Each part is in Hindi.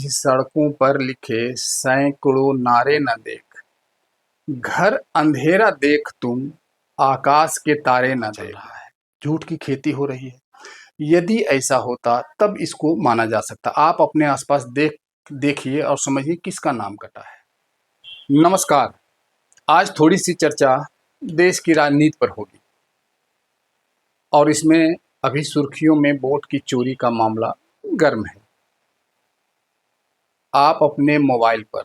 सड़कों पर लिखे सैकड़ों नारे न देख, घर अंधेरा देख तुम, आकाश के तारे न देख रहा है। झूठ की खेती हो रही है। यदि ऐसा होता तब इसको माना जा सकता। आप अपने आसपास देखिए और समझिए किसका नाम कटा है। नमस्कार। आज थोड़ी सी चर्चा देश की राजनीति पर होगी और इसमें अभी सुर्खियों में वोट की चोरी का मामला गर्म है। आप अपने मोबाइल पर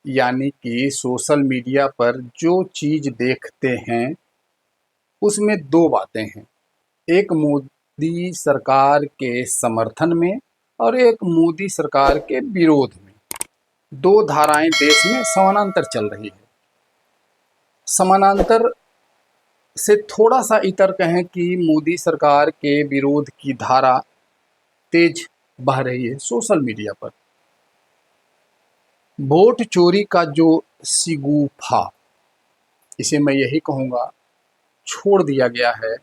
यानी कि सोशल मीडिया पर जो चीज देखते हैं उसमें दो बातें हैं, एक मोदी सरकार के समर्थन में और एक मोदी सरकार के विरोध में। दो धाराएं देश में समानांतर चल रही है। समानांतर से थोड़ा सा इतर कहें कि मोदी सरकार के विरोध की धारा तेज बह रही है सोशल मीडिया पर। वोट चोरी का जो शिगुफा, इसे मैं यही कहूँगा, छोड़ दिया गया है,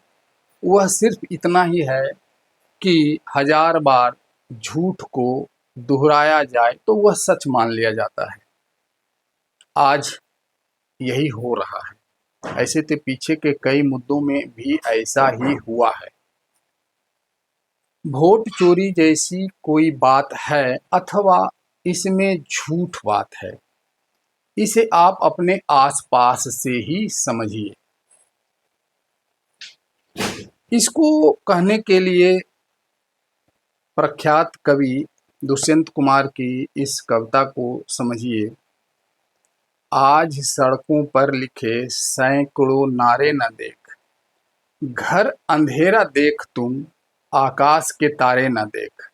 वह सिर्फ इतना ही है कि 1000 बार झूठ को दोहराया जाए तो वह सच मान लिया जाता है। आज यही हो रहा है। ऐसे तो पीछे के कई मुद्दों में भी ऐसा ही हुआ है। वोट चोरी जैसी कोई बात है अथवा इसमें झूठ बात है, इसे आप अपने आसपास से ही समझिए। इसको कहने के लिए प्रख्यात कवि दुष्यंत कुमार की इस कविता को समझिए। आज सड़कों पर लिखे सैकड़ों नारे न देख, घर अंधेरा देख तुम, आकाश के तारे न देख।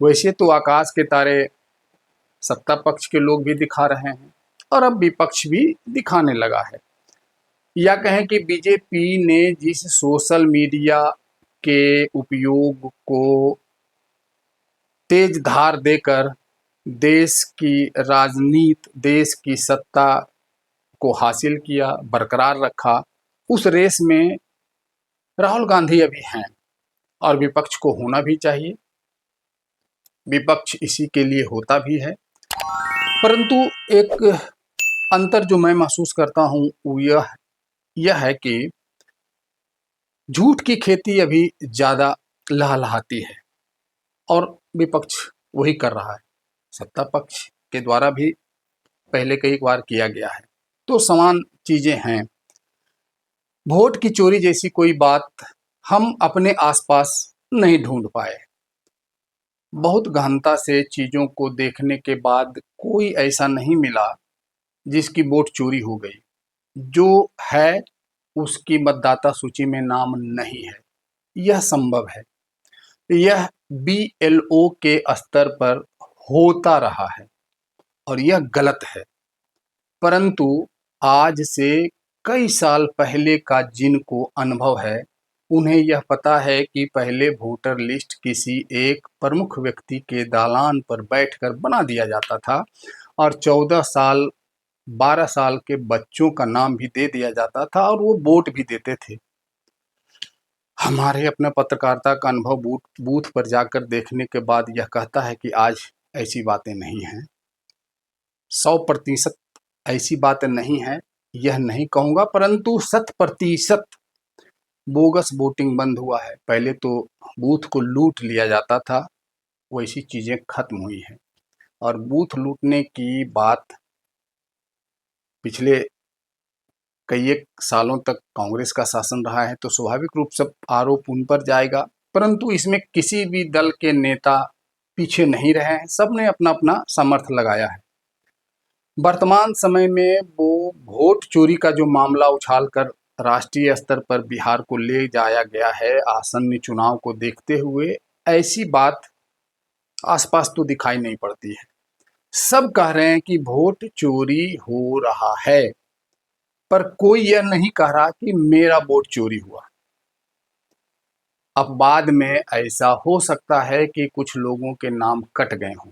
वैसे तो आकाश के तारे सत्ता पक्ष के लोग भी दिखा रहे हैं और अब विपक्ष भी दिखाने लगा है। या कहें कि बीजेपी ने जिस सोशल मीडिया के उपयोग को तेज धार देकर देश की राजनीति, देश की सत्ता को हासिल किया, बरकरार रखा, उस रेस में राहुल गांधी अभी हैं और विपक्ष को होना भी चाहिए। विपक्ष इसी के लिए होता भी है। परंतु एक अंतर जो मैं महसूस करता हूं वो यह है कि झूठ की खेती अभी ज्यादा लहलहाती है और विपक्ष वही कर रहा है। सत्ता पक्ष के द्वारा भी पहले कई बार किया गया है, तो समान चीजें हैं। वोट की चोरी जैसी कोई बात हम अपने आसपास नहीं ढूंढ पाए। बहुत गहनता से चीजों को देखने के बाद कोई ऐसा नहीं मिला जिसकी वोट चोरी हो गई। जो है उसकी मतदाता सूची में नाम नहीं है, यह संभव है। यह BLO के स्तर पर होता रहा है और यह गलत है। परंतु आज से कई साल पहले का जिनको अनुभव है उन्हें यह पता है कि पहले वोटर लिस्ट किसी एक प्रमुख व्यक्ति के दालान पर बैठकर बना दिया जाता था और 14 साल 12 साल के बच्चों का नाम भी दे दिया जाता था और वो वोट भी देते थे। हमारे अपना पत्रकारिता का अनुभव बूथ पर जाकर देखने के बाद यह कहता है कि आज ऐसी बातें नहीं हैं। 100% ऐसी बातें नहीं है, यह नहीं कहूँगा, परंतु 100% बोगस वोटिंग बंद हुआ है। पहले तो बूथ को लूट लिया जाता था, वैसी चीज़ें खत्म हुई हैं। और बूथ लूटने की बात पिछले कई एक सालों तक कांग्रेस का शासन रहा है, तो स्वाभाविक रूप से आरोप उन पर जाएगा। परंतु इसमें किसी भी दल के नेता पीछे नहीं रहे हैं, सबने अपना अपना सामर्थ्य लगाया है। वर्तमान समय में वो वोट चोरी का जो मामला उछालकर राष्ट्रीय स्तर पर बिहार को ले जाया गया है आसन्न चुनाव को देखते हुए, ऐसी बात आसपास तो दिखाई नहीं पड़ती है। सब कह रहे हैं कि वोट चोरी हो रहा है, पर कोई यह नहीं कह रहा कि मेरा वोट चोरी हुआ। अब बाद में ऐसा हो सकता है कि कुछ लोगों के नाम कट गए हों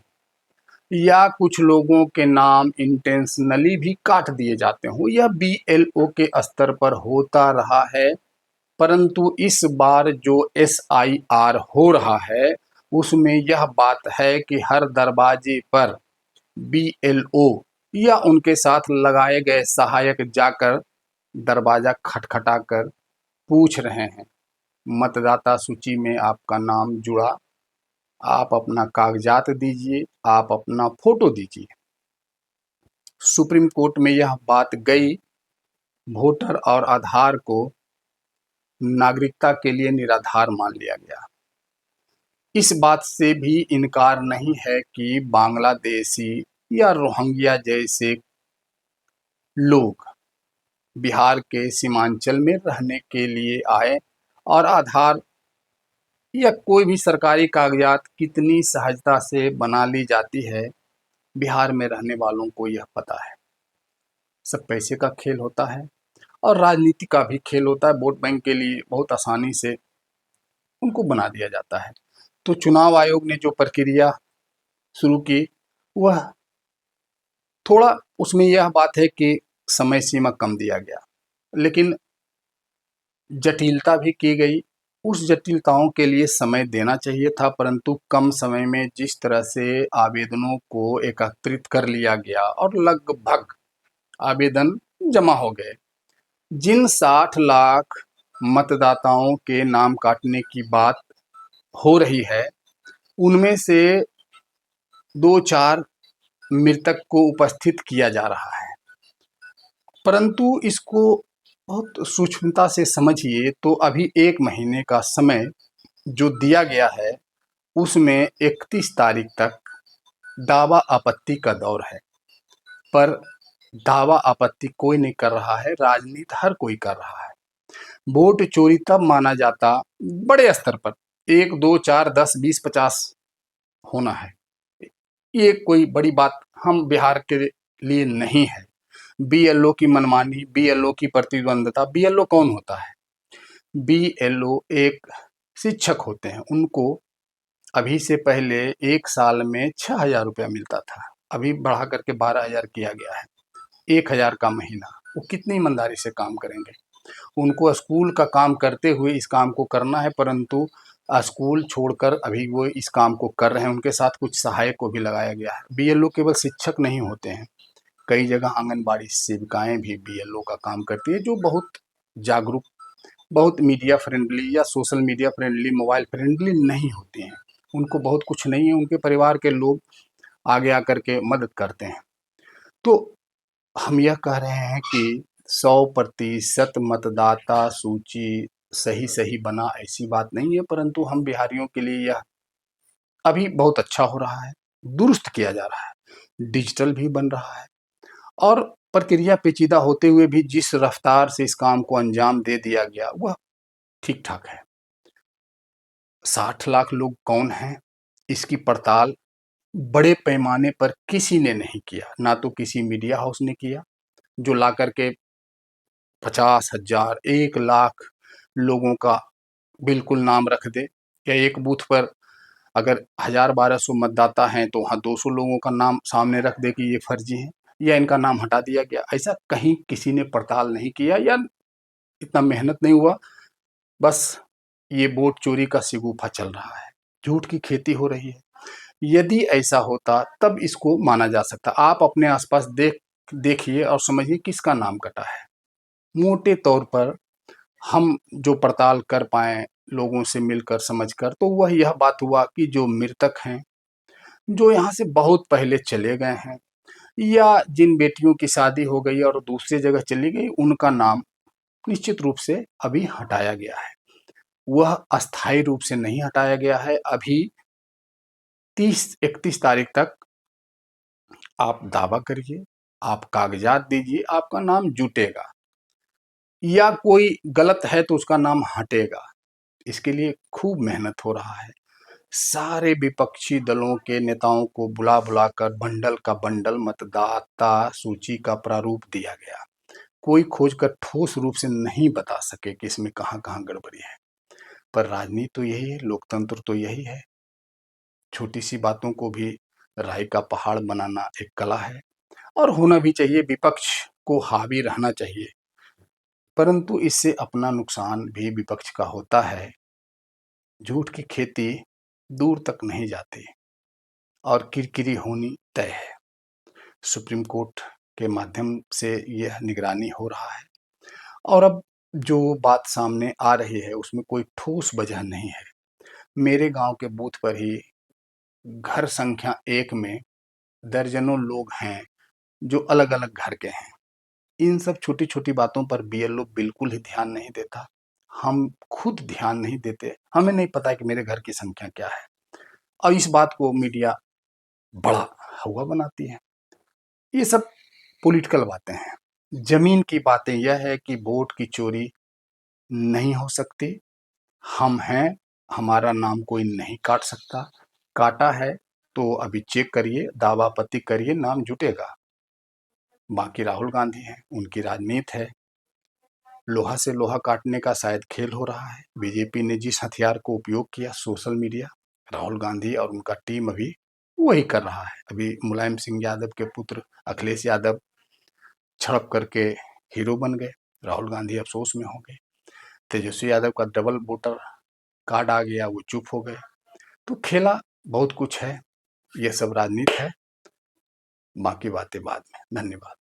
या कुछ लोगों के नाम इंटेंशनली भी काट दिए जाते हों। यह BLO के स्तर पर होता रहा है, परंतु इस बार जो SIR हो रहा है उसमें यह बात है कि हर दरवाजे पर बीएलओ या उनके साथ लगाए गए सहायक जाकर दरवाजा खटखटाकर पूछ रहे हैं, मतदाता सूची में आपका नाम जुड़ा, आप अपना कागजात दीजिए, आप अपना फोटो दीजिए। सुप्रीम कोर्ट में यह बात गई, वोटर और आधार को नागरिकता के लिए निराधार मान लिया गया। इस बात से भी इनकार नहीं है कि बांग्लादेशी या रोहिंग्या जैसे लोग बिहार के सीमांचल में रहने के लिए आए और आधार या कोई भी सरकारी कागजात कितनी सहजता से बना ली जाती है, बिहार में रहने वालों को यह पता है। सब पैसे का खेल होता है और राजनीति का भी खेल होता है। वोट बैंक के लिए बहुत आसानी से उनको बना दिया जाता है। तो चुनाव आयोग ने जो प्रक्रिया शुरू की, वह थोड़ा उसमें यह बात है कि समय सीमा कम दिया गया, लेकिन जटिलता भी की गई। उस जटिलताओं के लिए समय देना चाहिए था, परंतु कम समय में जिस तरह से आवेदनों को एकत्रित कर लिया गया और लगभग आवेदन जमा हो गए। जिन 60 लाख मतदाताओं के नाम काटने की बात हो रही है, उनमें से 2-4 मृतक को उपस्थित किया जा रहा है, परंतु इसको बहुत सूक्ष्मता से समझिए तो अभी 1 महीने का समय जो दिया गया है, उसमें 31 तारीख तक दावा आपत्ति का दौर है। पर दावा आपत्ति कोई नहीं कर रहा है, राजनीति हर कोई कर रहा है। वोट चोरी तब माना जाता बड़े स्तर पर 1, 2, 4, 10, 20, 50 होना है, ये कोई बड़ी बात हम बिहार के लिए नहीं है। बीएलओ की मनमानी, बीएलओ की प्रतिद्वंदता। बीएलओ कौन होता है? बीएलओ एक शिक्षक होते हैं। उनको अभी से पहले 1 साल में 6,000 रुपया मिलता था, अभी बढ़ा करके 12,000 किया गया है। 1,000 का महीना। वो कितनी ईमानदारी से काम करेंगे? उनको स्कूल का काम करते हुए इस काम को करना है, परंतु स्कूल छोड़कर अभी वो इस काम को कर रहे हैं। उनके साथ कुछ सहायक को भी लगाया गया है। बीएलओ केवल शिक्षक नहीं होते हैं, कई जगह आंगनबाड़ी सेविकाएं भी बीएलओ का काम करती है, जो बहुत जागरूक, बहुत मीडिया फ्रेंडली या social media friendly, mobile friendly नहीं होती हैं। उनको बहुत कुछ नहीं है, उनके परिवार के लोग आगे आकर के मदद करते हैं। तो हम यह कह रहे हैं कि 100% मतदाता सूची सही बना, ऐसी बात नहीं है, परंतु हम बिहारियों के लिए यह अभी बहुत अच्छा हो रहा है, दुरुस्त किया जा रहा है, डिजिटल भी बन रहा है और प्रक्रिया पेचीदा होते हुए भी जिस रफ्तार से इस काम को अंजाम दे दिया गया, वह ठीक ठाक है। 60 लाख लोग कौन हैं, इसकी पड़ताल बड़े पैमाने पर किसी ने नहीं किया। ना तो किसी मीडिया हाउस ने किया, जो ला करके 50,000, 1 लाख लोगों का बिल्कुल नाम रख दे, या एक बूथ पर अगर 1000-1200 मतदाता हैं तो वहाँ 200 लोगों का नाम सामने रख दे कि ये फर्जी हैं या इनका नाम हटा दिया गया। ऐसा कहीं किसी ने पड़ताल नहीं किया या इतना मेहनत नहीं हुआ। बस ये वोट चोरी का शिगूफा चल रहा है, झूठ की खेती हो रही है। यदि ऐसा होता तब इसको माना जा सकता। आप अपने आसपास देखिए और समझिए किसका नाम कटा है। मोटे तौर पर हम जो पड़ताल कर पाए लोगों से मिलकर समझकर, तो वह यह बात हुआ कि जो मृतक हैं, जो यहाँ से बहुत पहले चले गए हैं या जिन बेटियों की शादी हो गई और दूसरी जगह चली गई, उनका नाम निश्चित रूप से अभी हटाया गया है। वह अस्थायी रूप से नहीं हटाया गया है। अभी 30-31 तारीख तक आप दावा करिए, आप कागजात दीजिए, आपका नाम जुटेगा, या कोई गलत है तो उसका नाम हटेगा। इसके लिए खूब मेहनत हो रहा है। सारे विपक्षी दलों के नेताओं को बुला बुलाकर बंडल का बंडल मतदाता सूची का प्रारूप दिया गया। कोई खोजकर ठोस रूप से नहीं बता सके कि इसमें कहाँ कहाँ गड़बड़ी है। पर राजनीति तो यही है, लोकतंत्र तो यही है। छोटी सी बातों को भी राय का पहाड़ बनाना एक कला है और होना भी चाहिए। विपक्ष को हावी रहना चाहिए, परंतु इससे अपना नुकसान भी विपक्ष का होता है। झूठ की खेती दूर तक नहीं जाती और किरकिरी होनी तय है। सुप्रीम कोर्ट के माध्यम से यह निगरानी हो रहा है और अब जो बात सामने आ रही है उसमें कोई ठोस वजह नहीं है। मेरे गांव के बूथ पर ही घर संख्या 1 में दर्जनों लोग हैं जो अलग-अलग घर के हैं। इन सब छोटी-छोटी बातों पर बीएलओ बिल्कुल ही ध्यान नहीं देता। हम खुद ध्यान नहीं देते। हमें नहीं पता कि मेरे घर की संख्या क्या है और इस बात को मीडिया बड़ा हुआ बनाती है। ये सब पॉलिटिकल बातें हैं। ज़मीन की बातें यह है कि वोट की चोरी नहीं हो सकती। हम हैं, हमारा नाम कोई नहीं काट सकता। काटा है तो अभी चेक करिए, दावा आपत्ति करिए, नाम जुटेगा। बाकी राहुल गांधी हैं, उनकी राजनीति है। लोहा से लोहा काटने का शायद खेल हो रहा है। बीजेपी ने जिस हथियार को उपयोग किया, सोशल मीडिया, राहुल गांधी और उनका टीम अभी वही कर रहा है। अभी मुलायम सिंह यादव के पुत्र अखिलेश यादव झड़प करके हीरो बन गए। राहुल गांधी अफसोस में हो गए। तेजस्वी यादव का डबल वोटर कार्ड आ गया, वो चुप हो गए। तो खेला बहुत कुछ है। ये सब राजनीति है। बाकी बातें बाद में। धन्यवाद।